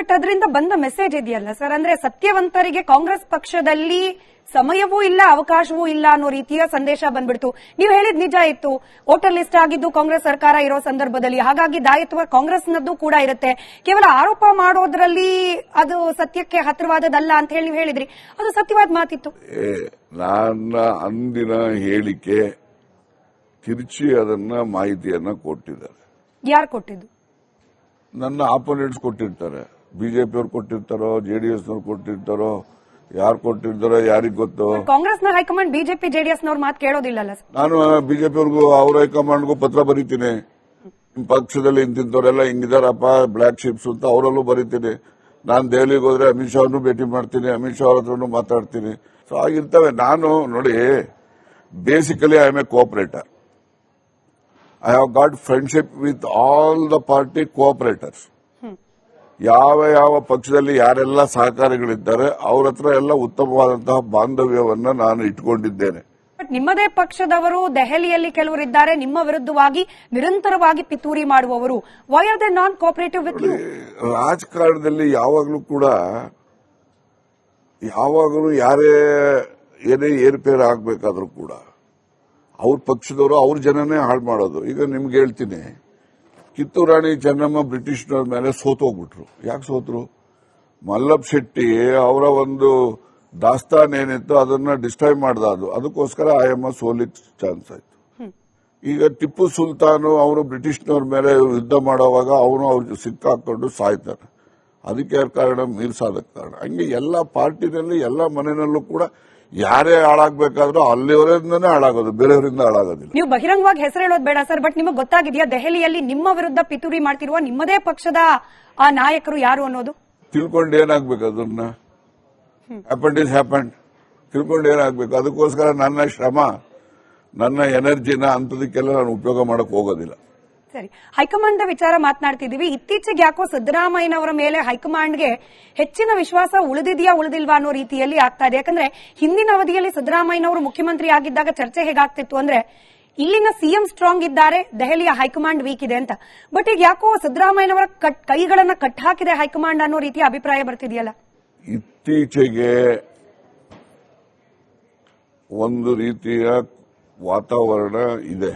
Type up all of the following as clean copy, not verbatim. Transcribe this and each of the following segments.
But ಅದರಿಂದ ಬಂದ message ಇದೆಯಲ್ಲ ಸರ್, ಅಂದ್ರೆ ಸತ್ಯವಂತರಿಗೆ ಕಾಂಗ್ರೆಸ್ ಪಕ್ಷದಲ್ಲಿ ಸಮಯವೂ ಇಲ್ಲ ಅವಕಾಶವೂ ಇಲ್ಲ ಅನ್ನೋ ರೀತಿಯ ಸಂದೇಶ ಬಂದ್ಬಿಡ್ತು. ನೀವು ಹೇಳಿದ್ ನಿಜ ಇತ್ತು, ವೋಟರ್ ಲಿಸ್ಟ್ ಆಗಿದ್ದು ಕಾಂಗ್ರೆಸ್ ಸರ್ಕಾರ ಇರೋ ಸಂದರ್ಭದಲ್ಲಿ, ಹಾಗಾಗಿ ದಾಯಿತ್ವ ಕಾಂಗ್ರೆಸ್ನದ್ದು ಕೂಡ ಇರುತ್ತೆ. ಕೇವಲ ಆರೋಪ ಮಾಡೋದ್ರಲ್ಲಿ ಅದು ಸತ್ಯಕ್ಕೆ ಹತ್ತಿರವಾದದಲ್ಲ ಅಂತ ಹೇಳಿ ನೀವು ಹೇಳಿದ್ರಿ, ಅದು ಸತ್ಯವಾದ ಮಾತಿತ್ತು. ನನ್ನ ಅಂದಿನ ಹೇಳಿಕೆ ತಿರುಚಿ ಅದನ್ನ ಮಾಹಿತಿಯನ್ನ ಕೊಟ್ಟಿದ್ದಾರೆ. ಯಾರು ಕೊಟ್ಟಿದ್ದು? ನನ್ನ ಆಪೋನೆಂಟ್ಸ್ ಕೊಟ್ಟಿರ್ತಾರೆ. ಬಿಜೆಪಿಯವ್ರು ಕೊಟ್ಟಿರ್ತಾರೋ, ಜೆಡಿಎಸ್ನವ್ರು ಕೊಟ್ಟಿರ್ತಾರೋ, ಯಾರು ಕೊಟ್ಟಿರ್ತಾರೋ ಯಾರಿಗ್ ಗೊತ್ತು. ಕಾಂಗ್ರೆಸ್ನ ಹೈಕಮಾಂಡ್ ಬಿಜೆಪಿ ಜೆಡಿಎಸ್ನವ್ರು ಮಾತು ಕೇಳೋದಿಲ್ಲಲ್ಲ. ನಾನು ಬಿಜೆಪಿಯವ್ರಿಗೂ ಅವ್ರ ಹೈಕಮಾಂಡ್ಗೂ ಪತ್ರ ಬರೀತೀನಿ. ನಿಮ್ ಪಕ್ಷದಲ್ಲಿ ಇಂತಿಂತವರೆಲ್ಲ ಹಿಂಗಿದಾರಪ್ಪ, ಬ್ಲಾಕ್ ಶಿಪ್ಸ್ ಅಂತ ಅವರಲ್ಲೂ ಬರೀತೀನಿ. ನಾನು ದೆಹಲಿಗೆ ಹೋದ್ರೆ ಅಮಿತ್ ಶಾ ಅವ್ರನ್ನೂ ಭೇಟಿ ಮಾಡ್ತೀನಿ, ಅಮಿತ್ ಶಾ ಅವ್ರ ಹತ್ರನೂ ಮಾತಾಡ್ತೀನಿ. ಸೊ ಆಗಿರ್ತವೆ. ನಾನು ನೋಡಿ, basically I am a cooperator. I have got friendship with all the party cooperators. ಯಾವ ಪಕ್ಷದಲ್ಲಿ ಯಾರೆಲ್ಲ ಸಹಕಾರಿಗಳಿದ್ದಾರೆ ಅವ್ರ ಹತ್ರ ಎಲ್ಲ ಉತ್ತಮವಾದಂತಹ ಬಾಂಧವ್ಯವನ್ನ ನಾನು ಇಟ್ಕೊಂಡಿದ್ದೇನೆ. ಬಟ್ ನಿಮ್ಮದೇ ಪಕ್ಷದವರು ದೆಹಲಿಯಲ್ಲಿ ಕೆಲವರಿದ್ದಾರೆ, ನಿಮ್ಮ ವಿರುದ್ಧವಾಗಿ ನಿರಂತರವಾಗಿ ಪಿತೂರಿ ಮಾಡುವವರು. Why are they non cooperative with you? ರಾಜಕಾರಣದಲ್ಲಿ ಯಾವಾಗಲೂ ಕೂಡ ಯಾರೇ ಏನೇ ಏರ್ಪೇರ್ ಆಗ್ಬೇಕಾದ್ರೂ ಕೂಡ ಅವ್ರ ಪಕ್ಷದವರು ಅವ್ರ ಜನನೇ ಹಾಳು ಮಾಡೋದು. ಈಗ ನಿಮ್ಗೆ ಹೇಳ್ತೀನಿ, ಕಿತ್ತೂರು ರಾಣಿ ಚೆನ್ನಮ್ಮ ಬ್ರಿಟಿಷ್ನವ್ರ ಮೇಲೆ ಸೋತೋಗ್ಬಿಟ್ರು. ಯಾಕೆ ಸೋತರು? ಮಲ್ಲಪ್ಪ ಶೆಟ್ಟಿ ಅವರ ಒಂದು ದಾಸ್ತಾನ್ ಏನಿತ್ತು ಅದನ್ನ ಡಿಸ್ಟ್ರಾಯ್ ಮಾಡ್ದ. ಅದಕ್ಕೋಸ್ಕರ ಆಯಮ್ಮ ಸೋಲಿಕ್ ಚಾನ್ಸ್ ಆಯ್ತು. ಈಗ ಟಿಪ್ಪು ಸುಲ್ತಾನು ಅವರು ಬ್ರಿಟಿಷ್ನವ್ರ ಮೇಲೆ ಯುದ್ಧ ಮಾಡುವಾಗ ಅವನು ಅವ್ರಿಗೆ ಸಿಕ್ಕಾಕೊಂಡು ಸಾಯ್ತಾನೆ. ಅದಕ್ಕೆ ಕಾರಣ ಮೀರ್ ಸಾದಕ್ ಕಾರಣ. ಹಂಗೆ ಎಲ್ಲ ಪಾರ್ಟಿನಲ್ಲಿ ಎಲ್ಲ ಮನೆಯಲ್ಲೂ ಕೂಡ ಯಾರೇ ಹಾಳಾಗಬೇಕಾದ್ರೂ ಅಲ್ಲಿಯವರಿಂದನೇ ಹಾಳಾಗೋದು, ಬೇರೆಯವರಿಂದ ಹಾಳಾಗೋದಿಲ್ಲ. ನೀವು ಬಹಿರಂಗವಾಗಿ ಹೆಸರು ಹೇಳೋದು ಬೇಡ ಸರ್, ಬಟ್ ನಿಮಗೆ ಗೊತ್ತಾಗಿದೆಯಾ ದೆಹಲಿಯಲ್ಲಿ ನಿಮ್ಮ ವಿರುದ್ಧ ಪಿತೂರಿ ಮಾಡ್ತಿರುವ ನಿಮ್ಮದೇ ಪಕ್ಷದ ಆ ನಾಯಕರು ಯಾರು ಅನ್ನೋದು? ತಿಳ್ಕೊಂಡು ಏನಾಗ್ಬೇಕು? ಅದನ್ನ ಹ್ಯಾಪಂಡ್ ಇಸ್ ಹ್ಯಾಪಂಡ್. ತಿಳ್ಕೊಂಡು ಏನಾಗ್ಬೇಕು? ಅದಕ್ಕೋಸ್ಕರ ನನ್ನ ಶ್ರಮ, ನನ್ನ ಎನರ್ಜಿನ ಅಂತದಕ್ಕೆಲ್ಲ ನಾನು ಉಪಯೋಗ ಮಾಡಕ್ ಹೋಗೋದಿಲ್ಲ. ಸರಿ, ಹೈಕಮಾಂಡ್ ವಿಚಾರ ಮಾತನಾಡ್ತಿದೀವಿ. ಇತ್ತೀಚೆಗೆ ಯಾಕೋ ಸಿದ್ದರಾಮಯ್ಯನವರ ಮೇಲೆ ಹೈಕಮಾಂಡ್ಗೆ ಹೆಚ್ಚಿನ ವಿಶ್ವಾಸ ಉಳಿದಿದೆಯಾ ಉಳಿದಿಲ್ವಾ ಅನ್ನೋ ರೀತಿಯಲ್ಲಿ ಆಗ್ತಾ ಇದೆ. ಯಾಕಂದ್ರೆ ಹಿಂದಿನ ಅವಧಿಯಲ್ಲಿ ಸಿದ್ದರಾಮಯ್ಯನವರು ಮುಖ್ಯಮಂತ್ರಿ ಆಗಿದ್ದಾಗ ಚರ್ಚೆ ಹೇಗಾಗ್ತಿತ್ತು ಅಂದ್ರೆ ಇಲ್ಲಿನ ಸಿಎಂ ಸ್ಟ್ರಾಂಗ್ ಇದ್ದಾರೆ, ದೆಹಲಿಯ ಹೈಕಮಾಂಡ್ ವೀಕ್ ಇದೆ ಅಂತ. ಬಟ್ ಈಗ ಯಾಕೋ ಸಿದ್ದರಾಮಯ್ಯನವರ ಕೈಗಳನ್ನ ಕಟ್ ಹಾಕಿದೆ ಹೈಕಮಾಂಡ್ ಅನ್ನೋ ರೀತಿಯ ಅಭಿಪ್ರಾಯ ಬರ್ತಿದೆಯಲ್ಲ. ಇತ್ತೀಚೆಗೆ ಒಂದು ರೀತಿಯ ವಾತಾವರಣ ಇದೆ.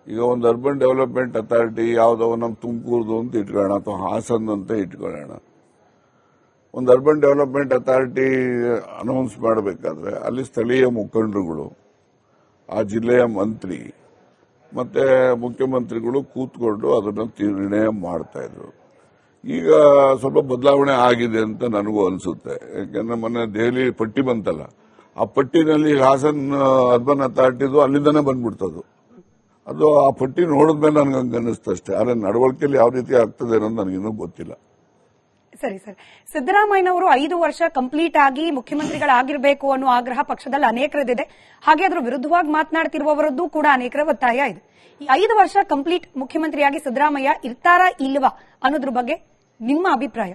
ಈಗ ಒಂದು ಅರ್ಬನ್ ಡೆವಲಪ್ಮೆಂಟ್ ಅಥಾರಿಟಿ ಯಾವುದೋ ನಮ್ಮ ತುಮಕೂರ್ದು ಅಂತ ಇಟ್ಕೊಳ್ಳೋಣ, ಅಥವಾ ಹಾಸನ್ ಅಂತ ಇಟ್ಕೊಳ್ಳೋಣ. ಒಂದು ಅರ್ಬನ್ ಡೆವಲಪ್ಮೆಂಟ್ ಅಥಾರಿಟಿ ಅನೌನ್ಸ್ ಮಾಡಬೇಕಾದ್ರೆ ಅಲ್ಲಿ ಸ್ಥಳೀಯ ಮುಖಂಡರುಗಳು, ಆ ಜಿಲ್ಲೆಯ ಮಂತ್ರಿ ಮತ್ತೆ ಮುಖ್ಯಮಂತ್ರಿಗಳು ಕೂತ್ಕೊಂಡು ಅದನ್ನು ನಿರ್ಣಯ ಮಾಡ್ತಾ ಇದ್ರು. ಈಗ ಸ್ವಲ್ಪ ಬದಲಾವಣೆ ಆಗಿದೆ ಅಂತ ನನಗೂ ಅನಿಸುತ್ತೆ. ಯಾಕೆಂದ್ರೆ ಮೊನ್ನೆ ದೆಹಲಿ ಪಟ್ಟಿ ಬಂತಲ್ಲ, ಆ ಪಟ್ಟಿನಲ್ಲಿ ಹಾಸನ್ ಅರ್ಬನ್ ಅಥಾರಿಟಿದು ಅಲ್ಲಿಂದನೇ ಬಂದ್ಬಿಡ್ತದು. ಅದು ಆ ಪಟ್ಟಿ ನೋಡಿದ್ಮೇಲೆ ನನಗೆ ಹಂಗೆ ಅನ್ನಿಸ್ತು ಅಷ್ಟೇ. ಆದರೆ ನಡವಳಿಕೆಯಲ್ಲಿ ಯಾವ ರೀತಿ ಆಗ್ತದೆ ಅನ್ನೋದು ನನಗಿನ್ನೂ ಗೊತ್ತಿಲ್ಲ. ಸರಿ ಸರ್, ಸಿದ್ದರಾಮಯ್ಯನವರು 5 ವರ್ಷ ಕಂಪ್ಲೀಟ್ ಆಗಿ ಮುಖ್ಯಮಂತ್ರಿಗಳಾಗಿರಬೇಕು ಅನ್ನೋ ಆಗ್ರಹ ಪಕ್ಷದಲ್ಲಿ ಅನೇಕರದಿದೆ. ಹಾಗೆ ಅದರ ವಿರುದ್ಧವಾಗಿ ಮಾತನಾಡ್ತಿರುವವರದ್ದು ಕೂಡ ಅನೇಕರ ಒತ್ತಾಯ ಇದೆ. ಈ 5 ವರ್ಷ ಕಂಪ್ಲೀಟ್ ಮುಖ್ಯಮಂತ್ರಿಯಾಗಿ ಸಿದ್ದರಾಮಯ್ಯ ಇರ್ತಾರಾ ಇಲ್ವಾ ಅನ್ನೋದ್ರ ಬಗ್ಗೆ ನಿಮ್ಮ ಅಭಿಪ್ರಾಯ?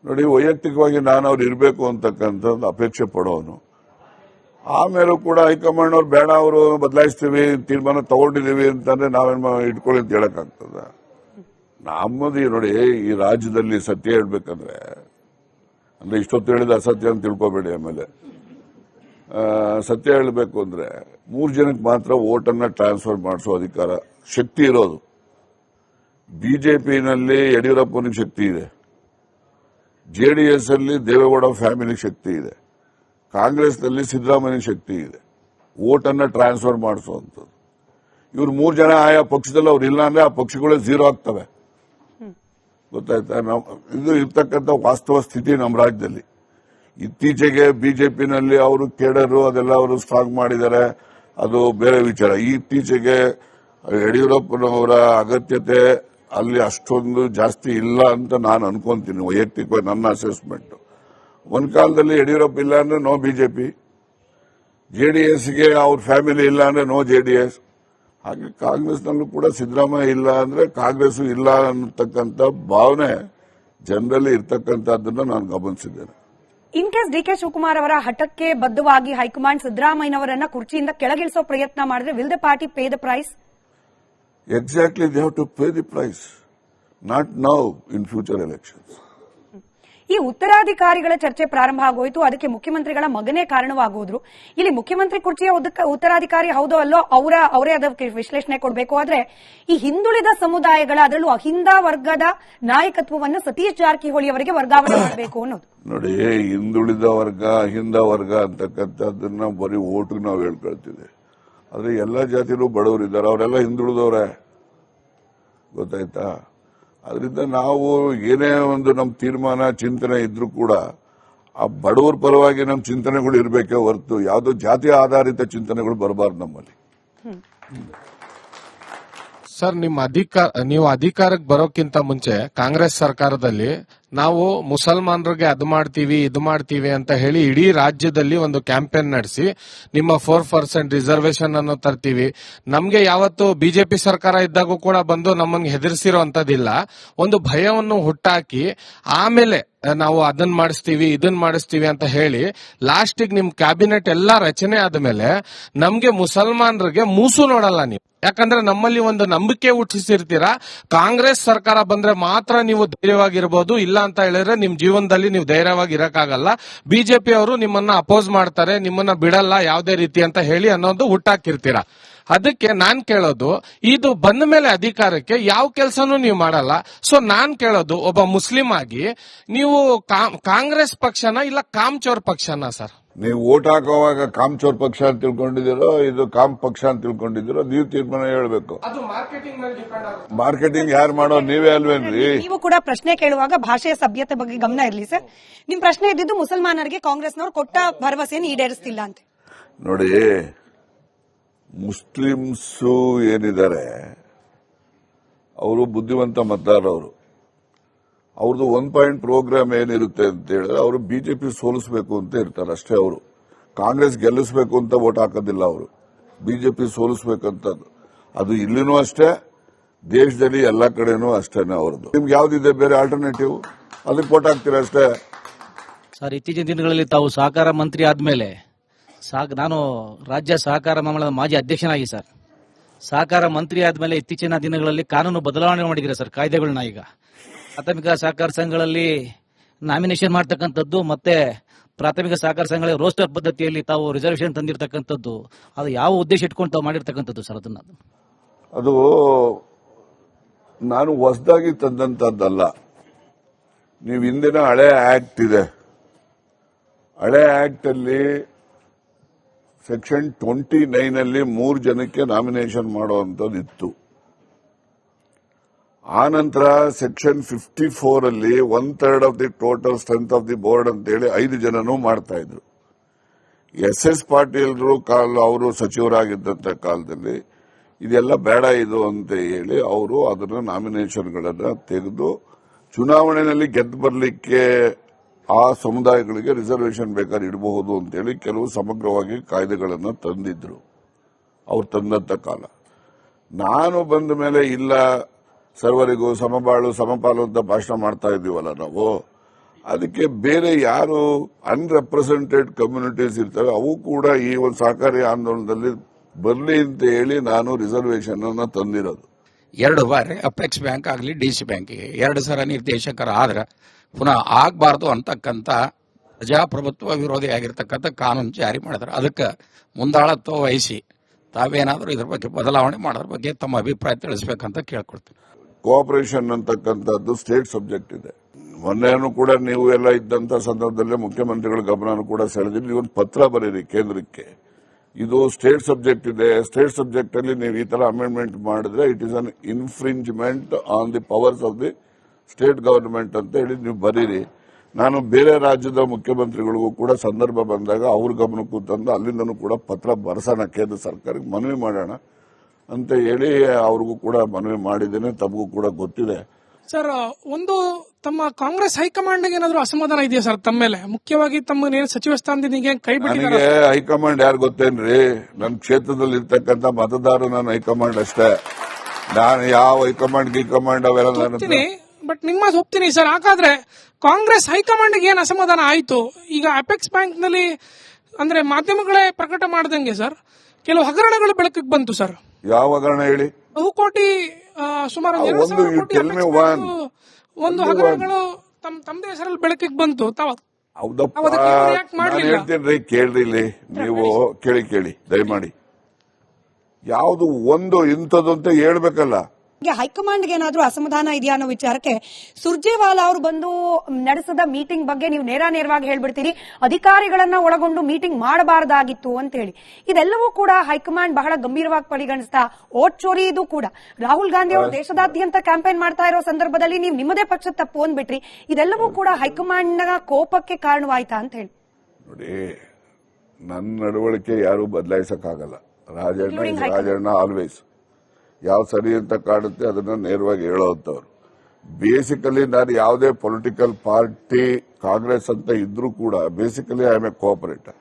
ನೋಡಿ, ವೈಯಕ್ತಿಕವಾಗಿ ನಾನು ಅವ್ರು ಇರಬೇಕು ಅಂತಕ್ಕಂಥದ್ದು ಅಪೇಕ್ಷೆ ಪಡೋನು. ಆಮೇಲೂ ಕೂಡ ಹೈಕಮಾಂಡ್ ಅವ್ರು ಬೇಡ, ಅವರು ಬದಲಾಯಿಸ್ತೀವಿ, ತೀರ್ಮಾನ ತಗೊಂಡಿದೀವಿ ಅಂತಂದ್ರೆ ನಾವೇನ್ ಇಟ್ಕೊಳ್ಳಿ ಅಂತ ಹೇಳಕ್ಕಾಗ್ತದ? ನಮ್ಮದು ನೋಡಿ, ಈ ರಾಜ್ಯದಲ್ಲಿ ಸತ್ಯ ಹೇಳ್ಬೇಕಂದ್ರೆ, ಅಂದ್ರೆ ಇಷ್ಟೊತ್ತು ಹೇಳಿದ ಅಸತ್ಯ ಅಂತ ತಿಳ್ಕೊಬೇಡಿ. ಆಮೇಲೆ ಸತ್ಯ ಹೇಳಬೇಕು ಅಂದ್ರೆ 3 ಜನಕ್ಕೆ ಮಾತ್ರ ವೋಟನ್ನ ಟ್ರಾನ್ಸ್ಫರ್ ಮಾಡಿಸೋ ಅಧಿಕಾರ, ಶಕ್ತಿ ಇರೋದು. ಬಿಜೆಪಿನಲ್ಲಿ ಯಡಿಯೂರಪ್ಪನಿಗೆ ಶಕ್ತಿ ಇದೆ, ಜೆಡಿಎಸ್ ಅಲ್ಲಿ ದೇವೇಗೌಡ ಫ್ಯಾಮಿಲಿ ಶಕ್ತಿ ಇದೆ, ಕಾಂಗ್ರೆಸ್ನಲ್ಲಿ ಸಿದ್ದರಾಮಯ್ಯ ಶಕ್ತಿ ಇದೆ ವೋಟನ್ನ ಟ್ರಾನ್ಸ್ಫರ್ ಮಾಡಿಸುವಂಥದ್ದು. ಇವ್ರು 3 ಜನ ಆಯಾ ಪಕ್ಷದಲ್ಲಿ ಅವ್ರು ಇಲ್ಲ ಅಂದ್ರೆ ಆ ಪಕ್ಷಗಳೇ ಝೀರೋ ಆಗ್ತವೆ. ಗೊತ್ತಾಯ್ತಾ? ಇದು ಇರ್ತಕ್ಕಂಥ ವಾಸ್ತವ ಸ್ಥಿತಿ ನಮ್ಮ ರಾಜ್ಯದಲ್ಲಿ. ಇತ್ತೀಚೆಗೆ ಬಿಜೆಪಿನಲ್ಲಿ ಅವರು ಕೇಡರು ಅದೆಲ್ಲ ಅವರು ಸ್ಟ್ರಾಂಗ್ ಮಾಡಿದ್ದಾರೆ, ಅದು ಬೇರೆ ವಿಚಾರ. ಇತ್ತೀಚೆಗೆ ಯಡಿಯೂರಪ್ಪನವರ ಅಗತ್ಯತೆ ಅಲ್ಲಿ ಅಷ್ಟೊಂದು ಜಾಸ್ತಿ ಇಲ್ಲ ಅಂತ ನಾನು ಅನ್ಕೊಂತೀನಿ, ವೈಯಕ್ತಿಕವಾಗಿ ನನ್ನ ಅಸೆಸ್ಮೆಂಟ್. ಒಂದ್ ಕಾಲದಲ್ಲಿ ಯಡಿಯೂರಪ್ಪ ಇಲ್ಲ ಅಂದ್ರೆ ನೋ ಬಿಜೆಪಿ, ಜೆಡಿಎಸ್ಗೆ ಅವ್ರ ಫ್ಯಾಮಿಲಿ ಇಲ್ಲ ಅಂದ್ರೆ ನೋ ಜೆಡಿಎಸ್. ಹಾಗೆ ಕಾಂಗ್ರೆಸ್ನಲ್ಲೂ ಕೂಡ ಸಿದ್ದರಾಮಯ್ಯ ಇಲ್ಲ ಅಂದ್ರೆ ಕಾಂಗ್ರೆಸ್ ಇಲ್ಲ ಅನ್ನತಕ್ಕಂಥ ಭಾವನೆ ಜನರಲ್ಲಿ ಇರ್ತಕ್ಕಂಥದ್ದನ್ನ ನಾನು ಗಮನಿಸಿದ್ದೇನೆ. In case D K Shivakumar ಅವರ ಹಠಕ್ಕೆ ಬದ್ಧವಾಗಿ ಹೈಕಮಾಂಡ್ ಸಿದ್ದರಾಮಯ್ಯನವರನ್ನ ಕುರ್ಚಿಯಿಂದ ಕೆಳಗಿಳಿಸೋ ಪ್ರಯತ್ನ ಮಾಡಿದ್ರೆ will the party pay the price? Exactly, they have to pay the price. Not now, in future elections. ಈ ಉತ್ತರಾಧಿಕಾರಿಗಳ ಚರ್ಚೆ ಪ್ರಾರಂಭ ಆಗೋಯ್ತು, ಅದಕ್ಕೆ ಮುಖ್ಯಮಂತ್ರಿಗಳ ಮಗನೇ ಕಾರಣವಾಗೋದ್ರು. ಇಲ್ಲಿ ಮುಖ್ಯಮಂತ್ರಿ ಕುರ್ಚಿಯ ಉತ್ತರಾಧಿಕಾರಿ ಹೌದೋ ಅಲ್ಲೋ ಅವರೇ ಅದಕ್ಕೆ ವಿಶ್ಲೇಷಣೆ ಕೊಡಬೇಕು. ಆದ್ರೆ ಈ ಹಿಂದುಳಿದ ಸಮುದಾಯಗಳ, ಅದರಲ್ಲೂ ಅಹಿಂದ ವರ್ಗದ ನಾಯಕತ್ವವನ್ನು ಸತೀಶ್ ಜಾರಕಿಹೊಳಿ ಅವರಿಗೆ ವರ್ಗಾವಣೆ ಮಾಡಬೇಕು ಅನ್ನೋದು. ನೋಡಿ, ಹಿಂದುಳಿದ ವರ್ಗ ಅಹಿಂದ ವರ್ಗ ಅಂತಕ್ಕಂಥದ್ದನ್ನ ಬರೀ ಓಟು ನಾವು ಹೇಳ್ಕೊಳ್ತಿದ್ದೆ. ಆದ್ರೆ ಎಲ್ಲ ಜಾತಿಲೂ ಬಡವರಿದ್ದಾರೆ, ಅವರೆಲ್ಲ ಹಿಂದುಳಿದವರೇ, ಗೊತ್ತಾಯ್ತಾ? ಅದರಿಂದ ನಾವು ಏನೇ ಒಂದು ನಮ್ಮ ತೀರ್ಮಾನ ಚಿಂತನೆ ಇದ್ರೂ ಕೂಡ ಆ ಬಡವರ ಪರವಾಗಿ ನಮ್ಮ ಚಿಂತನೆಗಳು ಇರಬೇಕೇ ಹೊರತು ಯಾವುದೋ ಜಾತಿ ಆಧಾರಿತ ಚಿಂತನೆಗಳು ಬರಬಾರ್ದು ನಮ್ಮಲ್ಲಿ. ಸರ್, ನೀವು ಅಧಿಕಾರಕ್ಕೆ ಬರೋಕ್ಕಿಂತ ಮುಂಚೆ ಕಾಂಗ್ರೆಸ್ ಸರ್ಕಾರದಲ್ಲಿ ನಾವು ಮುಸಲ್ಮಾನರಿಗೆ ಅದು ಮಾಡ್ತೀವಿ ಇದು ಮಾಡ್ತೀವಿ ಅಂತ ಹೇಳಿ ಇಡೀ ರಾಜ್ಯದಲ್ಲಿ ಒಂದು ಕ್ಯಾಂಪೇನ್ ನಡೆಸಿ ನಿಮ್ಮ 4% ರಿಸರ್ವೇಶನ್ ಅನ್ನು ತರ್ತೀವಿ. ನಮ್ಗೆ ಯಾವತ್ತು ಬಿಜೆಪಿ ಸರ್ಕಾರ ಇದ್ದಾಗೂ ಕೂಡ ಬಂದು ನಮ್ಮನ್ನು ಹೆದರಿಸಿರೋಂಥದ್ದಿಲ್ಲ. ಒಂದು ಭಯವನ್ನು ಹುಟ್ಟಾಕಿ ಆಮೇಲೆ ನಾವು ಅದನ್ನ ಮಾಡಿಸ್ತೀವಿ ಇದನ್ನ ಮಾಡಿಸ್ತೀವಿ ಅಂತ ಹೇಳಿ ಲಾಸ್ಟಿಗೆ ನಿಮ್ ಕ್ಯಾಬಿನೆಟ್ ಎಲ್ಲಾ ರಚನೆ ಆದ್ಮೇಲೆ ನಮ್ಗೆ ಮುಸಲ್ಮಾನರಿಗೆ ಮೂಸು ನೋಡಲ್ಲ ನೀವು. ಯಾಕಂದ್ರೆ ನಮ್ಮಲ್ಲಿ ಒಂದು ನಂಬಿಕೆ ಹುಟ್ಟಿಸಿರ್ತೀರಾ, ಕಾಂಗ್ರೆಸ್ ಸರ್ಕಾರ ಬಂದ್ರೆ ಮಾತ್ರ ನೀವು ಧೈರ್ಯವಾಗಿರ್ಬೋದು, ಇಲ್ಲ ಅಂತ ಹೇಳಿದ್ರೆ ನಿಮ್ ಜೀವನದಲ್ಲಿ ನೀವು ಧೈರ್ಯವಾಗಿ ಇರಕ್ಕಾಗಲ್ಲ. ಬಿಜೆಪಿ ಅವರು ನಿಮ್ಮನ್ನ ಅಪೋಸ್ ಮಾಡ್ತಾರೆ, ನಿಮ್ಮನ್ನ ಬಿಡಲ್ಲ ಯಾವುದೇ ರೀತಿ ಅಂತ ಹೇಳಿ ಅನ್ನೋದು ಹುಟ್ಟಾಕಿರ್ತೀರಾ. ಅದಕ್ಕೆ ನಾನ್ ಕೇಳೋದು, ಇದು ಬಂದ ಮೇಲೆ ಅಧಿಕಾರಕ್ಕೆ ಯಾವ ಕೆಲಸನೂ ನೀವು ಮಾಡಲ್ಲ. ಸೊ ನಾನ್ ಕೇಳೋದು, ಒಬ್ಬ ಮುಸ್ಲಿಂ ಆಗಿ ನೀವು ಕಾಂಗ್ರೆಸ್ ಪಕ್ಷನ ಇಲ್ಲ ಕಾಮ್ಚೋರ್ ಪಕ್ಷನ ಸರ್? ನೀವು ಓಟ್ ಹಾಕುವಾಗ ಕಾಮ್ಚೋರ್ ಪಕ್ಷ ಅಂತ ತಿಳ್ಕೊಂಡಿದ್ದೀರೋ ಇದು ಕಾಮ್ ಪಕ್ಷ ಅಂತ ತಿಳ್ಕೊಂಡಿದ್ದೀರೋ ನೀವು ತೀರ್ಮಾನ ಹೇಳ್ಬೇಕು. ಮಾರ್ಕೆಟಿಂಗ್ ಯಾರು ಮಾಡೋ ನೀವೇ ಅಲ್ವೇನ್ರಿ? ನೀವು ಕೂಡ ಪ್ರಶ್ನೆ ಕೇಳುವಾಗ ಭಾಷೆಯ ಸಭ್ಯತೆ ಬಗ್ಗೆ ಗಮನ ಇರಲಿ ಸರ್. ನಿಮ್ ಪ್ರಶ್ನೆ ಇದ್ದಿದ್ದು ಮುಸಲ್ಮಾನರಿಗೆ ಕಾಂಗ್ರೆಸ್ನವರು ಕೊಟ್ಟ ಭರವಸೆಯನ್ನು ಈಡೇರಿಸ್ತಿಲ್ಲ ಅಂತ. ನೋಡಿ, ಮುಸ್ಲಿಮ್ಸು ಏನಿದ್ದಾರೆ ಅವರು ಬುದ್ಧಿವಂತ ಮತದಾರರು. ಅವ್ರದ್ದು 1 ಪಾಯಿಂಟ್ ಪ್ರೋಗ್ರಾಮ್ ಏನಿರುತ್ತೆ ಅಂತ ಹೇಳಿದ್ರೆ ಅವರು ಬಿಜೆಪಿ ಸೋಲಿಸಬೇಕು ಅಂತ ಇರ್ತಾರೆ ಅಷ್ಟೇ. ಅವರು ಕಾಂಗ್ರೆಸ್ ಗೆಲ್ಲಿಸಬೇಕು ಅಂತ ವೋಟ್ ಹಾಕೋದಿಲ್ಲ, ಅವರು ಬಿಜೆಪಿ ಸೋಲಿಸಬೇಕಂತದ್ದು. ಅದು ಇಲ್ಲಿನೂ ಅಷ್ಟೇ, ದೇಶದಲ್ಲಿ ಎಲ್ಲಾ ಕಡೆನೂ ಅಷ್ಟೇನೆ ಅವ್ರದ್ದು. ನಿಮ್ಗೆ ಯಾವ್ದಿದೆ ಬೇರೆ ಆಲ್ಟರ್ನೇಟಿವ್? ಅದಕ್ಕೆ ವೋಟ್ ಹಾಕ್ತೀರಾ ಅಷ್ಟೇ. ಸರ್, ಇತ್ತೀಚಿನ ದಿನಗಳಲ್ಲಿ ತಾವು ಸಹಕಾರ ಮಂತ್ರಿ ಆದ್ಮೇಲೆ ನಾನು ರಾಜ್ಯ ಸಹಕಾರ ಮಂಡಳದ ಮಾಜಿ ಅಧ್ಯಕ್ಷನಾಗಿ ಸರ್, ಸಹಕಾರ ಮಂತ್ರಿ ಆದ್ಮೇಲೆ ಇತ್ತೀಚಿನ ದಿನಗಳಲ್ಲಿ ಕಾನೂನು ಬದಲಾವಣೆ ಮಾಡಿದ್ದೀರಾ ಸರ್, ಕಾಯ್ದೆಗಳನ್ನ. ಈಗ ಪ್ರಾಥಮಿಕ ಸಹಕಾರ ಸಂಘಗಳಲ್ಲಿ ನಾಮಿನೇಷನ್ ಮಾಡ್ತಕ್ಕಂಥದ್ದು ಮತ್ತೆ ಪ್ರಾಥಮಿಕ ಸಹಕಾರ ಸಂಘಗಳ ರೋಸ್ಟರ್ ಪದ್ಧತಿಯಲ್ಲಿ ತಾವು ರಿಸರ್ವೇಶನ್ ತಂದಿರತಕ್ಕಂಥದ್ದು, ಅದು ಯಾವ ಉದ್ದೇಶ ಇಟ್ಕೊಂಡು ತಾವು ಮಾಡಿರ್ತಕ್ಕಂಥದ್ದು ಸರ್? ಅದು ನಾನು ಹೊಸದಾಗಿ ತಂದಂತದ್ದಲ್ಲ. ನೀವು ಹಿಂದಿನ ಹಳೆ ಆಕ್ಟ್ ಇದೆ, ಹಳೆ ಆಕ್ಟ್ ಅಲ್ಲಿ ಸೆಕ್ಷನ್ 29 ಅಲ್ಲಿ 3 ಜನಕ್ಕೆ ನಾಮಿನೇಷನ್ ಮಾಡುವಂತದ್ದು ಇತ್ತು. ಆ ನಂತರ ಸೆಕ್ಷನ್ 54 ಅಲ್ಲಿ 1/3 of the total strength of the board ಅಂತೇಳಿ 5 ಜನನೂ ಮಾಡ್ತಾ ಇದ್ರು. ಎಸ್ ಪಾಟೀಲ್ರು ಅವರು ಸಚಿವರಾಗಿದ್ದಂತ ಕಾಲದಲ್ಲಿ ಇದೆಲ್ಲ ಬೇಡ ಇದು ಅಂತ ಹೇಳಿ ಅವರು ಅದನ್ನ ನಾಮಿನೇಷನ್ಗಳನ್ನ ತೆಗೆದು ಚುನಾವಣೆಯಲ್ಲಿ ಗೆದ್ದು ಬರಲಿಕ್ಕೆ ಆ ಸಮುದಾಯಗಳಿಗೆ ರಿಸರ್ವೇಶನ್ ಬೇಕಾದ್ರೆ ಇಡಬಹುದು ಅಂತೇಳಿ ಕೆಲವು ಸಮಗ್ರವಾಗಿ ಕಾಯ್ದೆಗಳನ್ನು ತಂದಿದ್ರು ಅವ್ರು ತಂದಂತ ಕಾಲ. ನಾನು ಬಂದ ಮೇಲೆ ಇಲ್ಲ ಸರ್ವರಿಗೂ ಸಮಬಾಳು ಸಮಪಾಲು ಅಂತ ಭಾಷಣ ಮಾಡ್ತಾ ಇದ್ದೀವಲ್ಲ ನಾವು, ಅದಕ್ಕೆ ಬೇರೆ ಯಾರು ಅನ್ರೆಪ್ರೆಸೆಂಟೆಡ್ ಕಮ್ಯುನಿಟೀಸ್ ಇರ್ತವೆ ಅವು ಕೂಡ ಈ ಒಂದು ಸಹಕಾರಿ ಆಂದೋಲನದಲ್ಲಿ ಬರಲಿ ಅಂತ ಹೇಳಿ ನಾನು ರಿಸರ್ವೇಶನ್ ಅನ್ನ ತಂದಿರೋದು. 2 ಬಾರಿ ಅಪೆಕ್ಸ್ ಬ್ಯಾಂಕ್ ಆಗಲಿ ಡಿಸಿ ಬ್ಯಾಂಕಿಗೆ 2 ಸಲ ನಿರ್ದೇಶಕರ ಆದ್ರೆ ಪುನಃ ಆಗಬಾರ್ದು ಅಂತಕ್ಕಂಥ ಪ್ರಜಾಪ್ರಭುತ್ವ ವಿರೋಧಿಯಾಗಿರ್ತಕ್ಕಂಥ ಕಾನೂನು ಜಾರಿ ಮಾಡಿದ್ರು. ಅದಕ್ಕೆ ಮುಂದಾಳತ್ವ ವಹಿಸಿ ತಾವೇನಾದರೂ ಇದ್ರ ಬಗ್ಗೆ ಬದಲಾವಣೆ ಮಾಡೋದ್ರ ಬಗ್ಗೆ ತಮ್ಮ ಅಭಿಪ್ರಾಯ ತಿಳಿಸಬೇಕಂತ ಕೇಳ್ಕೊಳ್ತೀನಿ. ಕೋಆಪರೇಷನ್ ಅಂತಕ್ಕಂಥದ್ದು ಸ್ಟೇಟ್ ಸಬ್ಜೆಕ್ಟ್ ಇದೆ. ಮೊನ್ನೆನೂ ಕೂಡ ನೀವು ಎಲ್ಲ ಇದ್ದಂತ ಸಂದರ್ಭದಲ್ಲೇ ಮುಖ್ಯಮಂತ್ರಿಗಳ ಗಮನ ಕೂಡ ಸೆಳೆದಿದ್ದು, ನೀವು ಒಂದು ಪತ್ರ ಬರೀರಿ ಕೇಂದ್ರಕ್ಕೆ, ಇದು ಸ್ಟೇಟ್ ಸಬ್ಜೆಕ್ಟ್ ಇದೆ, ಸ್ಟೇಟ್ ಸಬ್ಜೆಕ್ಟ್ ಅಲ್ಲಿ ನೀವು ಈ ತರ ಅಮೆಂಡ್ಮೆಂಟ್ ಮಾಡಿದ್ರೆ it is an infringement on the powers of the state government ಅಂತ ಹೇಳಿ ನೀವು ಬರೀರಿ. ನಾನು ಬೇರೆ ರಾಜ್ಯದ ಮುಖ್ಯಮಂತ್ರಿಗಳಿಗೂ ಕೂಡ ಸಂದರ್ಭ ಬಂದಾಗ ಅವ್ರ ಗಮನಕ್ಕೂ ತಂದು ಅಲ್ಲಿಂದನೂ ಕೂಡ ಪತ್ರ ಬರೆಸೋಣ, ಕೇಂದ್ರ ಸರ್ಕಾರಕ್ಕೆ ಮನವಿ ಮಾಡೋಣ ಅಂತ ಹೇಳಿ ಅವ್ರಿಗೂ ಕೂಡ ಮನವಿ ಮಾಡಿದ್ದೇನೆ, ತಮಗೂ ಕೂಡ ಗೊತ್ತಿದೆ. ಸರ್, ಒಂದು ತಮ್ಮ ಕಾಂಗ್ರೆಸ್ ಹೈಕಮಾಂಡ್ಗೆ ಏನಾದರೂ ಅಸಮಾಧಾನ ಇದೆಯಾ ಸರ್ ತಮ್ಮ ಮೇಲೆ? ಮುಖ್ಯವಾಗಿ ತಮ್ಮನೇನು ಸಚಿವ ಸ್ಥಾನದಿಂದ ಕೈ ಬಿಟ್ಟಿದ್ದಾರೆ? ನನಗೆ ಹೈಕಮಾಂಡ್ ಯಾರು ಗೊತ್ತೇನ್ರಿ? ನನ್ನ ಕ್ಷೇತ್ರದಲ್ಲಿ ಇರ್ತಕ್ಕಂಥ ಮತದಾರರು ನನ್ನ ಹೈಕಮಾಂಡ್ ಅಷ್ಟೇ. ನಾನು ಯಾವ ಹೈಕಮಾಂಡ್ ಗಿಕಮಾಂಡ್ ಅವೆಲ್ಲ ಬಟ್ ನಿಮ್ಮ ಒಪ್ತೀನಿ ಸರ್. ಹಾಗಾದ್ರೆ ಕಾಂಗ್ರೆಸ್ ಹೈಕಮಾಂಡ್ಗೆ ಏನು ಅಸಮಾಧಾನ ಆಯಿತು? ಈಗ ಅಪೆಕ್ಸ್ ಬ್ಯಾಂಕ್ ನಲ್ಲಿ ಅಂದ್ರೆ ಮಾಧ್ಯಮಗಳೇ ಪ್ರಕಟ ಮಾಡದಂಗೆ ಸರ್ ಕೆಲವು ಹಗರಣಗಳು ಬೆಳಕಿಗೆ ಬಂತು ಸರ್. ಯಾವ ಹಗರಣ ಹೇಳಿ? ಬಹುಕೋಟಿ ಸುಮಾರು ಆ 2 ಸಾವಿರ ಒಂದು ಕೋಟಿ tell me ಅಪೆಕ್ಸ್ one. ಒಂದು ಹಗರಣಗಳು ತಮ್ಮದೇ ಹೆಸರಲ್ಲಿ ಬೆಳಕಿಗೆ ಬಂತು. ಹೌದಪ್ಪ, ಅದಕ್ಕೆ ಇವ್ರು ಯಾಕೆ ನಾನು ಮಾಡ್ಲಿಲ್ಲ? ಹೇಳ್ತೀನಿ ಕೇಳ್ರಿ ಇಲ್ಲಿ, ನೀವು ಕೇಳಿ ದಯಮಾಡಿ. ಯಾವುದು ಒಂದು ಇಂಥದ್ದು ಅಂತ ಹೇಳ್ಬೇಕಲ್ಲ. ಹೈಕಮಾಂಡ್ಗೆ ಏನಾದ್ರೂ ಅಸಮಾಧಾನ ಇದೆಯಾ ಅನ್ನೋ ವಿಚಾರಕ್ಕೆ ಸುರ್ಜೇವಾಲಾ ಅವರು ಬಂದು ನಡೆಸಿದ ಮೀಟಿಂಗ್ ಬಗ್ಗೆ ನೀವು ನೇರವಾಗಿ ಹೇಳ್ಬಿಡ್ತೀರಿ, ಅಧಿಕಾರಿಗಳನ್ನ ಒಳಗೊಂಡು ಮೀಟಿಂಗ್ ಮಾಡಬಾರದಾಗಿತ್ತು ಅಂತ ಹೇಳಿ. ಇದೆಲ್ಲವೂ ಕೂಡ ಹೈಕಮಾಂಡ್ ಬಹಳ ಗಂಭೀರವಾಗಿ ಪರಿಗಣಿಸ್ತಾ ಓಟ್ ಚೋರಿ ಇದು ಕೂಡ. ರಾಹುಲ್ ಗಾಂಧಿ ಅವರು ದೇಶದಾದ್ಯಂತ ಕ್ಯಾಂಪೇನ್ ಮಾಡ್ತಾ ಇರೋ ಸಂದರ್ಭದಲ್ಲಿ ನೀವು ನಿಮ್ಮದೇ ಪಕ್ಷದ ತಪ್ಪು ಅಂದ್ಬಿಟ್ರಿ. ಇದೆಲ್ಲವೂ ಕೂಡ ಹೈಕಮಾಂಡ್ನ ಕೋಪಕ್ಕೆ ಕಾರಣವಾಯ್ತಾ ಅಂತ ಹೇಳಿ. ನೋಡಿ, ನನ್ನ ನಡವಳಿಕೆ ಯಾರು ಬದಲಾಯಿಸಕ್ಕಾಗಲ್ಲ. ರಾಜಣ್ಣ ಆಲ್ವೇಸ್ ಯಾವ ಸರಿ ಅಂತ ಕಾಣುತ್ತೆ ಅದನ್ನ ನೇರವಾಗಿ ಹೇಳೋಂಥವ್ರು. ಬೇಸಿಕಲಿ ನಾನು ಯಾವುದೇ ಪೊಲಿಟಿಕಲ್ ಪಾರ್ಟಿ ಕಾಂಗ್ರೆಸ್ ಅಂತ ಇದ್ರೂ ಕೂಡ ಬೇಸಿಕಲಿ ಐ ಆಮ್ ಎ ಕೋಆಪರೇಟರ್.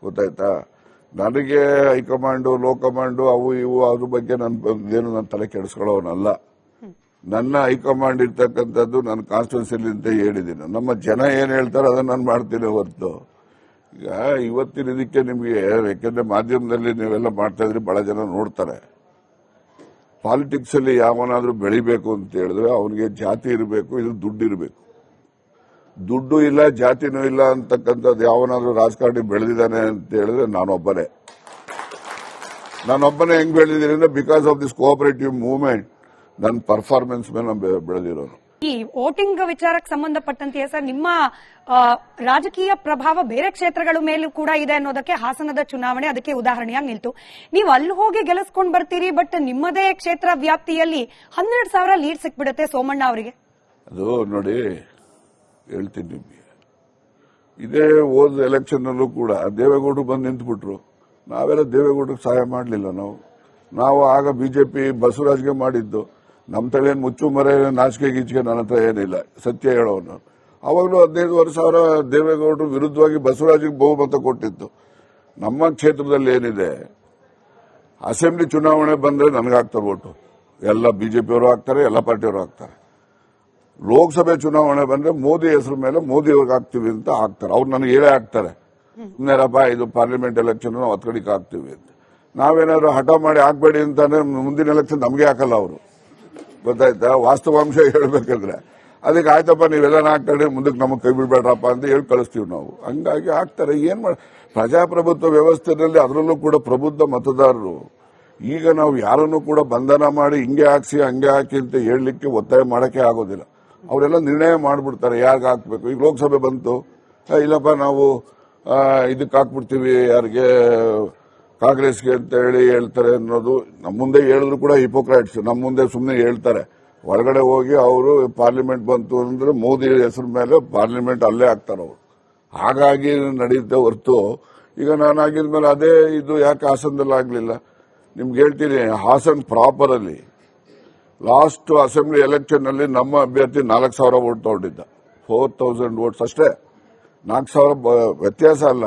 ಗೊತ್ತಾಯ್ತಾ? ನನಗೆ ಹೈಕಮಾಂಡು ಲೋ ಕಮಾಂಡು ಅವು ಇವು ಅದ್ರ ಬಗ್ಗೆ ನನ್ನ ತಲೆ ಕೆಡಿಸ್ಕೊಳ್ಳೋನಲ್ಲ. ನನ್ನ ಹೈಕಮಾಂಡ್ ಇರ್ತಕ್ಕಂಥದ್ದು ನನ್ನ ಕಾನ್ಸ್ಟಿಟ್ಯೂನ್ಸಿಲಿ ಅಂತ ಹೇಳಿದ್ದೀನಿ. ನಮ್ಮ ಜನ ಏನ್ ಹೇಳ್ತಾರೋ ಅದನ್ನ ನಾನು ಮಾಡ್ತೀನಿ ಹೊರತು ಈಗ ಇವತ್ತಿನ ಇದಕ್ಕೆ ನಿಮಗೆ, ಯಾಕೆಂದ್ರೆ ಮಾಧ್ಯಮದಲ್ಲಿ ನೀವೆಲ್ಲ ಮಾಡ್ತಾ ಇದ್ರಿ, ಬಹಳ ಜನ ನೋಡ್ತಾರೆ. ಪಾಲಿಟಿಕ್ಸ್ ಅಲ್ಲಿ ಯಾವನಾದ್ರೂ ಬೆಳಿಬೇಕು ಅಂತ ಹೇಳಿದ್ರೆ ಅವನಿಗೆ ಜಾತಿ ಇರಬೇಕು, ಇದು ದುಡ್ಡು ಇರಬೇಕು. ದುಡ್ಡು ಇಲ್ಲ ಜಾತಿನೂ ಇಲ್ಲ ಅಂತಕ್ಕಂಥದ್ದು ಯಾವನಾದ್ರೂ ರಾಜಕಾರಣಿ ಬೆಳೆದಿದ್ದಾನೆ ಅಂತ ಹೇಳಿದ್ರೆ ನಾನೊಬ್ಬನೇ ಹೆಂಗ್ ಬೆಳೆದಿದ್ದೀನಿ ಅಂದ್ರೆ because of this cooperative movement, ನನ್ನ ಪರ್ಫಾರ್ಮೆನ್ಸ್ ಮೇಲೆ ಬೆಳೆದಿರೋನು. ಈ ವೋಟಿಂಗ್ ವಿಚಾರಕ್ಕೆ ಸಂಬಂಧಪಟ್ಟಂತೆ ಸರ್, ನಿಮ್ಮ ರಾಜಕೀಯ ಪ್ರಭಾವ ಬೇರೆ ಕ್ಷೇತ್ರಗಳ ಮೇಲೂ ಕೂಡ ಇದೆ ಅನ್ನೋದಕ್ಕೆ ಹಾಸನದ ಚುನಾವಣೆ ಅದಕ್ಕೆ ಉದಾಹರಣೆಯಾಗಿ ನಿಲ್ತು. ನೀವು ಅಲ್ಲಿ ಹೋಗಿ ಗೆಲ್ಲಿಸ್ಕೊಂಡು ಬರ್ತೀರಿ, ಬಟ್ ನಿಮ್ಮದೇ ಕ್ಷೇತ್ರ ವ್ಯಾಪ್ತಿಯಲ್ಲಿ 12,000 ಲೀಡ್ ಸಿಕ್ಬಿಡುತ್ತೆ ಸೋಮಣ್ಣ ಅವರಿಗೆ. ಅದು ನೋಡಿ ಹೇಳ್ತೀನಿ ನಿಮಗೆ, ಇದೇ ಹೋದ ಎಲೆಕ್ಷನ್ ಅಲ್ಲೂ ಕೂಡ ದೇವೇಗೌಡರು ಬಂದು ನಿಂತ್ಬಿಟ್ರು. ನಾವೆಲ್ಲ ದೇವೇಗೌಡರಿಗೆ ಸಹಾಯ ಮಾಡಲಿಲ್ಲ. ನಾವು ಆಗ ಬಿಜೆಪಿ ಬಸವರಾಜ್ಗೆ ಮಾಡಿದ್ದು. ನಮ್ಮ ತಲೆಯನ್ನು ಮುಚ್ಚು ಮರೆ ನಾಚಿಕೆ ಗೀಚಿಗೆ ನನ್ನ ಹತ್ರ ಏನಿಲ್ಲ, ಸತ್ಯ ಹೇಳೋನು. ಅವಾಗಲೂ 15,000 ದೇವೇಗೌಡರು ವಿರುದ್ಧವಾಗಿ ಬಸವರಾಜಿಗೆ ಬಹುಮತ ಕೊಟ್ಟಿತ್ತು. ನಮ್ಮ ಕ್ಷೇತ್ರದಲ್ಲಿ ಏನಿದೆ, ಅಸೆಂಬ್ಲಿ ಚುನಾವಣೆ ಬಂದ್ರೆ ನನಗಾಗ್ತಾರೆ ಓಟು, ಎಲ್ಲ ಬಿಜೆಪಿಯವರು ಹಾಕ್ತಾರೆ, ಎಲ್ಲ ಪಾರ್ಟಿಯವರು ಹಾಕ್ತಾರೆ. ಲೋಕಸಭೆ ಚುನಾವಣೆ ಬಂದ್ರೆ ಮೋದಿ ಹೆಸರು ಮೇಲೆ ಮೋದಿ ಅವ್ರಿಗೆ ಹಾಕ್ತಿವಿ ಅಂತ ಹಾಕ್ತಾರೆ. ಅವ್ರು ನನಗೆ ಹೇಳೇ ಹಾಕ್ತಾರೆ, ಸುಮ್ಮನೆರಪ್ಪ ಇದು ಪಾರ್ಲಿಮೆಂಟ್ ಎಲೆಕ್ಷನ್ ನಾವು ಹತ್ಕಡಿಗೆ ಹಾಕ್ತಿವಿ ಅಂತ. ನಾವೇನಾದ್ರು ಹಠ ಮಾಡಿ ಹಾಕ್ಬೇಡಿ ಅಂತಂದ್ರೆ ಮುಂದಿನ ಎಲೆಕ್ಷನ್ ನಮಗೆ ಹಾಕಲ್ಲ ಅವರು. ಗೊತ್ತಾಯ್ತಾ? ವಾಸ್ತವಾಂಶ ಹೇಳ್ಬೇಕಂದ್ರೆ ಅದಕ್ಕೆ ಆಯ್ತಪ್ಪ ನೀವೆಲ್ಲ ಹಾಕ್ತಾರೆ, ಮುಂದಕ್ಕೆ ನಮಗೆ ಕೈ ಬಿಡ್ಬೇಡ್ರಪ್ಪ ಅಂತ ಹೇಳಿ ಕಳಿಸ್ತೀವಿ ನಾವು. ಹಂಗಾಗಿ ಹಾಕ್ತಾರೆ. ಏನ್ ಪ್ರಜಾಪ್ರಭುತ್ವ ವ್ಯವಸ್ಥೆಯಲ್ಲಿ ಅದರಲ್ಲೂ ಕೂಡ ಪ್ರಬುದ್ಧ ಮತದಾರರು. ಈಗ ನಾವು ಯಾರನ್ನು ಕೂಡ ಬಂಧನ ಮಾಡಿ ಹಿಂಗೆ ಹಾಕ್ಸಿ ಹಂಗೆ ಹಾಕಿ ಅಂತ ಹೇಳಲಿಕ್ಕೆ ಒತ್ತಾಯ ಮಾಡಕ್ಕೆ ಆಗೋದಿಲ್ಲ. ಅವರೆಲ್ಲ ನಿರ್ಣಯ ಮಾಡ್ಬಿಡ್ತಾರೆ ಯಾರಿಗೆ ಹಾಕ್ಬೇಕು. ಈಗ ಲೋಕಸಭೆ ಬಂತು, ಇಲ್ಲಪ್ಪ ನಾವು ಇದಕ್ಕೆ ಹಾಕ್ಬಿಡ್ತೀವಿ, ಯಾರಿಗೆ ಕಾಂಗ್ರೆಸ್ಗೆ ಅಂತ ಹೇಳಿ ಹೇಳ್ತಾರೆ ಅನ್ನೋದು ನಮ್ಮ ಮುಂದೆ ಹೇಳಿದ್ರು ಕೂಡ ಹಿಪೋಕ್ರಾಟ್ಸ್. ನಮ್ಮ ಮುಂದೆ ಸುಮ್ಮನೆ ಹೇಳ್ತಾರೆ, ಹೊರಗಡೆ ಹೋಗಿ ಅವರು ಪಾರ್ಲಿಮೆಂಟ್ ಬಂತು ಅಂದ್ರೆ ಮೋದಿ ಹೆಸರು ಮೇಲೆ ಪಾರ್ಲಿಮೆಂಟ್ ಅಲ್ಲೇ ಹಾಕ್ತಾರೆ ಅವರು. ಹಾಗಾಗಿ ನಡೆಯುತ್ತೆ ಹೊರತು ಈಗ ನಾನು ಆಗಿದ್ಮೇಲೆ ಅದೇ ಇದು ಯಾಕೆ ಹಾಸನದಲ್ಲಿ ಆಗ್ಲಿಲ್ಲ ನಿಮ್ಗೆ ಹೇಳ್ತೀನಿ. ಹಾಸನ್ ಪ್ರಾಪರ್ ಅಲ್ಲಿ ಲಾಸ್ಟ್ ಅಸೆಂಬ್ಲಿ ಎಲೆಕ್ಷನ್ ಅಲ್ಲಿ ನಮ್ಮ ಅಭ್ಯರ್ಥಿ 4,000 ವೋಟ್ ತಗೊಂಡಿದ್ದ. 4,000 ವೋಟ್ಸ್ ಅಷ್ಟೇ, 4,000 ವ್ಯತ್ಯಾಸ ಅಲ್ಲ.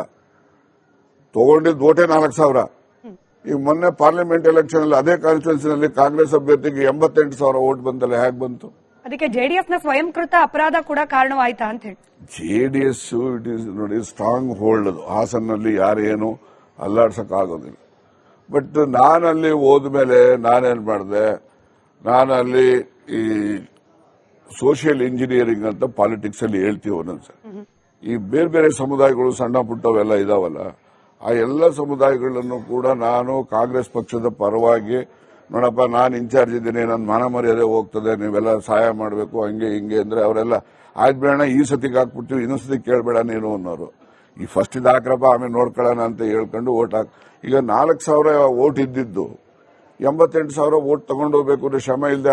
ತಗೊಂಡಿದ್ದು ಓಟೇ 4,000. ಈಗ ಮೊನ್ನೆ ಪಾರ್ಲಿಮೆಂಟ್ ಎಲೆಕ್ಷನ್ ಅಲ್ಲಿ ಅದೇ ಕಾನ್ಸ್ಟಿಟ್ಯೂನ್ಸಿನಲ್ಲಿ ಕಾಂಗ್ರೆಸ್ ಅಭ್ಯರ್ಥಿಗೆ 88,000 ವೋಟ್ ಬಂತಲ್ಲ, ಹೇಗೆ ಬಂತು? ಅದಕ್ಕೆ ಜೆಡಿಎಸ್ ನ ಸ್ವಯಂಕೃತ ಅಪರಾಧ ಕೂಡ ಕಾರಣವಾಯ್ತಾ ಅಂತ ಹೇಳಿ. ಜೆಡಿಎಸ್ ಇಟ್ ಈಸ್ ನೋಡಿ ಸ್ಟ್ರಾಂಗ್ ಹೋಲ್ಡ್ ಅದು. ಹಾಸನಲ್ಲಿ ಯಾರೇನು ಅಲ್ಲಾಡ್ಸಕ್ ಆಗೋದಿಲ್ಲ. ಬಟ್ ನಾನಲ್ಲಿ ಹೋದ್ಮೇಲೆ ನಾನೇನ್ ಮಾಡಿದೆ, ನಾನಲ್ಲಿ ಈ ಸೋಷಿಯಲ್ ಇಂಜಿನಿಯರಿಂಗ್ ಅಂತ ಪಾಲಿಟಿಕ್ಸ್ ಅಲ್ಲಿ ಹೇಳ್ತೀವಿ ಒಂದೊಂದ್ಸರಿ. ಈ ಬೇರೆ ಬೇರೆ ಸಮುದಾಯಗಳು ಸಣ್ಣ ಪುಟ್ಟವೆಲ್ಲ ಇದಾವಲ್ಲ, ಆ ಎಲ್ಲ ಸಮುದಾಯಗಳನ್ನು ಕೂಡ ನಾನು ಕಾಂಗ್ರೆಸ್ ಪಕ್ಷದ ಪರವಾಗಿ, ನೋಡಪ್ಪ ನಾನು ಇನ್ಚಾರ್ಜ್ ಇದ್ದೀನಿ, ನನ್ನ ಮಾನ ಮರ್ಯಾದೆ ಹೋಗ್ತದೆ, ನೀವೆಲ್ಲ ಸಹಾಯ ಮಾಡಬೇಕು ಹಂಗೆ ಹಿಂಗೆ ಅಂದ್ರೆ ಅವರೆಲ್ಲ ಆಯ್ತು ಬೇಡ ಈ ಸತಿಗೆ ಹಾಕ್ಬಿಡ್ತೀವಿ, ಇನ್ನೊಂದು ಸತಿ ಕೇಳಬೇಡ ನೀನು ಅನ್ನೋರು. ಈ ಫಸ್ಟ್ ಇದು ಹಾಕ್ರಪ್ಪ ಆಮೇಲೆ ನೋಡ್ಕೊಳ್ಳೋಣ ಅಂತ ಹೇಳ್ಕೊಂಡು ಓಟ್ ಹಾಕಿ. ಈಗ 4,000 ವೋಟ್ ಇದ್ದಿದ್ದು 88,000 ವೋಟ್ ತಗೊಂಡು ಹೋಗ್ಬೇಕು ಅಂದ್ರೆ ಶ್ರಮ ಇಲ್ಲದೆ